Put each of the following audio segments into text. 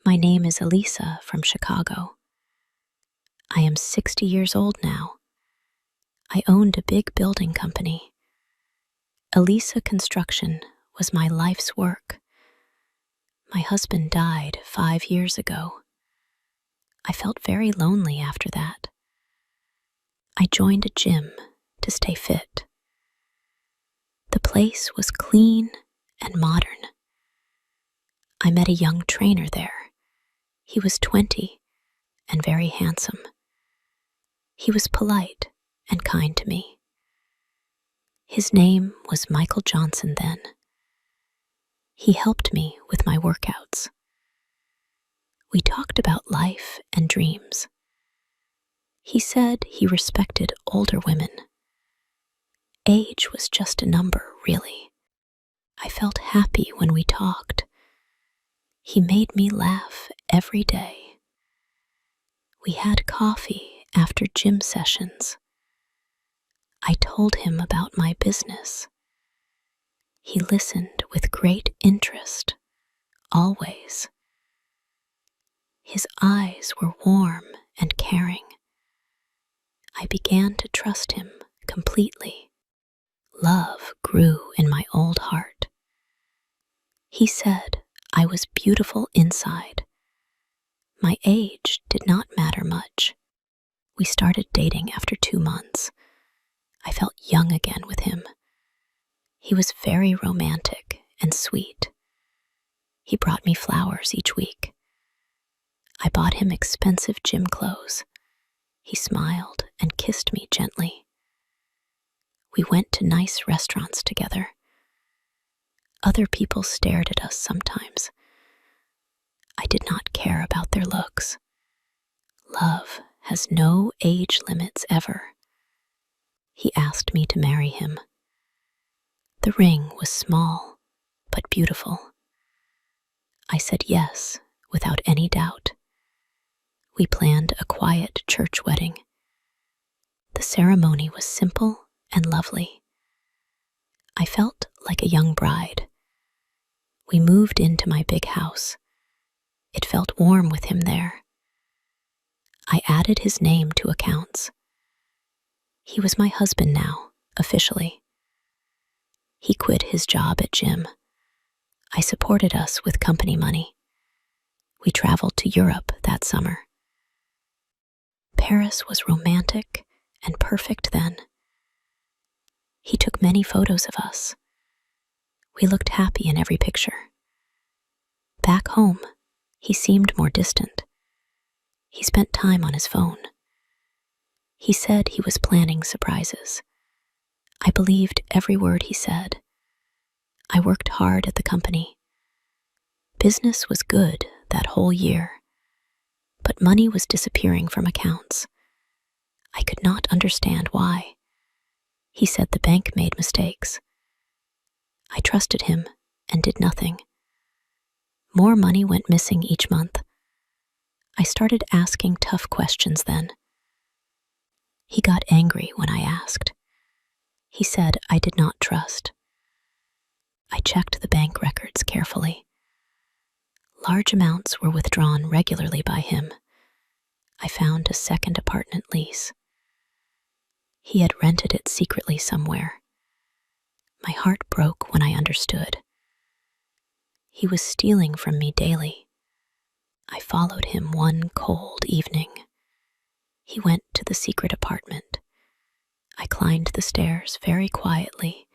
My name is Elisa from Chicago. I am 60 years old now. I owned a big building company. Elisa Construction was my life's work. My husband died 5 years ago. I felt very lonely after that. I joined a gym to stay fit. The place was clean and modern. I met a young trainer there. He was 20 and very handsome. He was polite and kind to me. His name was Michael Johnson then. He helped me with my workouts. We talked about life and dreams. He said he respected older women. Age was just a number, really. I felt happy when we talked. He made me laugh every day. We had coffee after gym sessions. I told him about my business. He listened with great interest, always. His eyes were warm and caring. I began to trust him completely. Love grew in my old heart. He said I was beautiful inside. My age did not matter much. We started dating after 2 months. I felt young again with him. He was very romantic and sweet. He brought me flowers each week. I bought him expensive gym clothes. He smiled and kissed me gently. We went to nice restaurants together. Other people stared at us sometimes. I did not care about their looks. Love has no age limits ever. He asked me to marry him. The ring was small, but beautiful. I said yes, without any doubt. We planned a quiet church wedding. The ceremony was simple and lovely. I felt like a young bride. We moved into my big house. It felt warm with him there. I added his name to accounts. He was my husband now, officially. He quit his job at gym. I supported us with company money. We traveled to Europe that summer. Paris was romantic and perfect then. He took many photos of us. We looked happy in every picture. Back home, he seemed more distant. He spent time on his phone. He said he was planning surprises. I believed every word he said. I worked hard at the company. Business was good that whole year, but money was disappearing from accounts. I could not understand why. He said the bank made mistakes. I trusted him and did nothing. More money went missing each month. I started asking tough questions then. He got angry when I asked. He said I did not trust. I checked the bank records carefully. Large amounts were withdrawn regularly by him. I found a second apartment lease. He had rented it secretly somewhere. My heart broke when I understood. He was stealing from me daily. I followed him one cold evening. He went to the secret apartment. I climbed the stairs very quietly.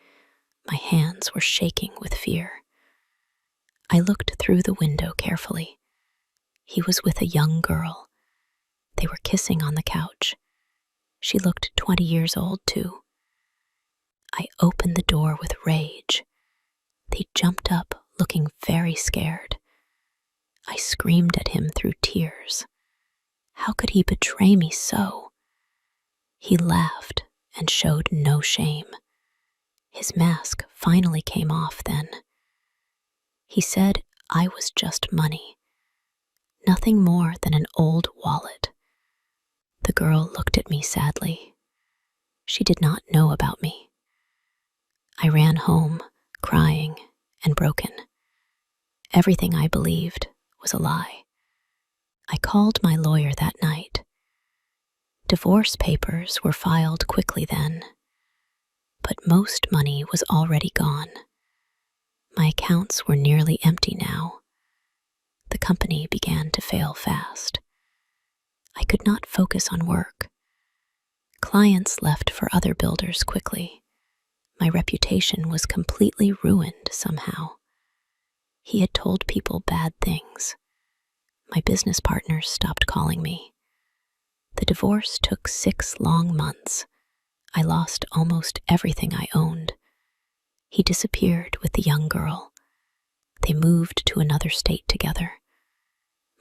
My hands were shaking with fear. I looked through the window carefully. He was with a young girl. They were kissing on the couch. She looked 20 years old, too. I opened the door with rage. They jumped up, looking very scared. I screamed at him through tears. How could he betray me so? He laughed and showed no shame. His mask finally came off then. He said I was just money, nothing more than an old wallet. The girl looked at me sadly. She did not know about me. I ran home, crying and broken. Everything I believed was a lie. I called my lawyer that night. Divorce papers were filed quickly then, but most money was already gone. My accounts were nearly empty now. The company began to fail fast. I could not focus on work. Clients left for other builders quickly. My reputation was completely ruined somehow. He had told people bad things. My business partners stopped calling me. The divorce took 6 long months. I lost almost everything I owned. He disappeared with the young girl. They moved to another state together.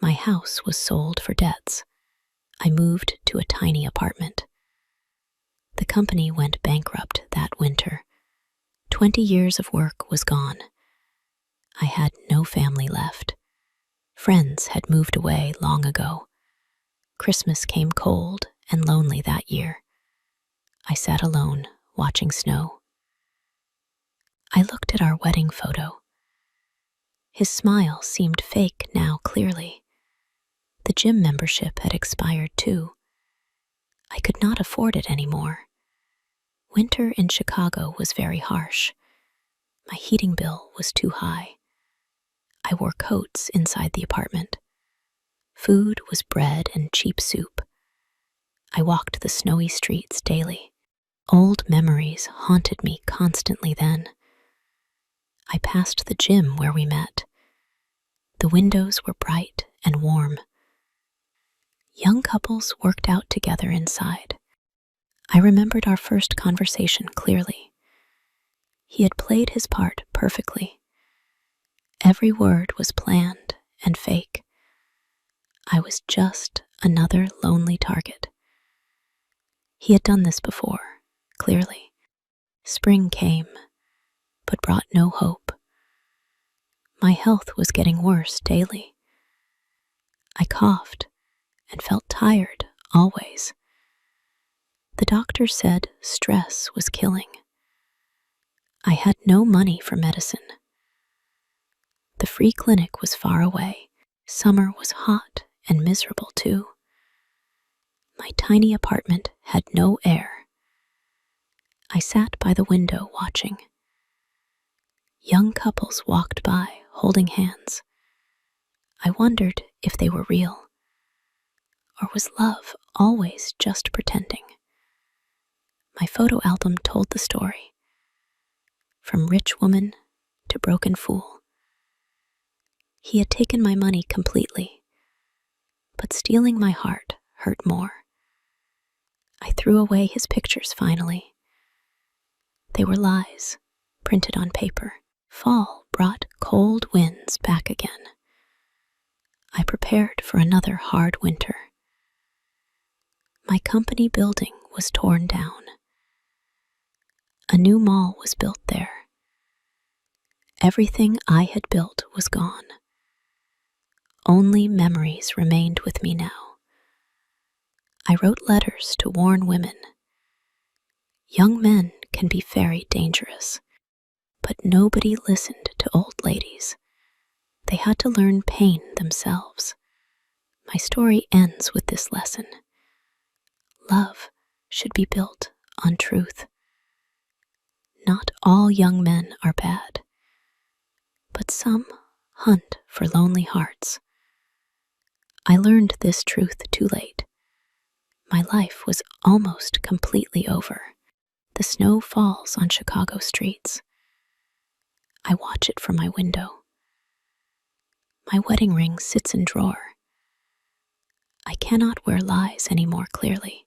My house was sold for debts. I moved to a tiny apartment. The company went bankrupt that winter. 20 years of work was gone. I had no family left. Friends had moved away long ago. Christmas came cold and lonely that year. I sat alone, watching snow. I looked at our wedding photo. His smile seemed fake now clearly. The gym membership had expired too. I could not afford it anymore. Winter in Chicago was very harsh. My heating bill was too high. I wore coats inside the apartment. Food was bread and cheap soup. I walked the snowy streets daily. Old memories haunted me constantly then. I passed the gym where we met. The windows were bright and warm. Young couples worked out together inside. I remembered our first conversation clearly. He had played his part perfectly. Every word was planned and fake. I was just another lonely target. He had done this before, clearly. Spring came, but brought no hope. My health was getting worse daily. I coughed and felt tired always. The doctor said stress was killing. I had no money for medicine. The free clinic was far away. Summer was hot and miserable too. My tiny apartment had no air. I sat by the window watching. Young couples walked by holding hands. I wondered if they were real. Or was love always just pretending? My photo album told the story. From rich woman to broken fool. He had taken my money completely, but stealing my heart hurt more. I threw away his pictures finally. They were lies, printed on paper. Fall brought cold winds back again. I prepared for another hard winter. My company building was torn down. A new mall was built there. Everything I had built was gone. Only memories remained with me now. I wrote letters to warn women. Young men can be very dangerous, but nobody listened to old ladies. They had to learn pain themselves. My story ends with this lesson. Love should be built on truth. Not all young men are bad, but some hunt for lonely hearts. I learned this truth too late. My life was almost completely over. The snow falls on Chicago streets. I watch it from my window. My wedding ring sits in drawer. I cannot wear lies any more clearly.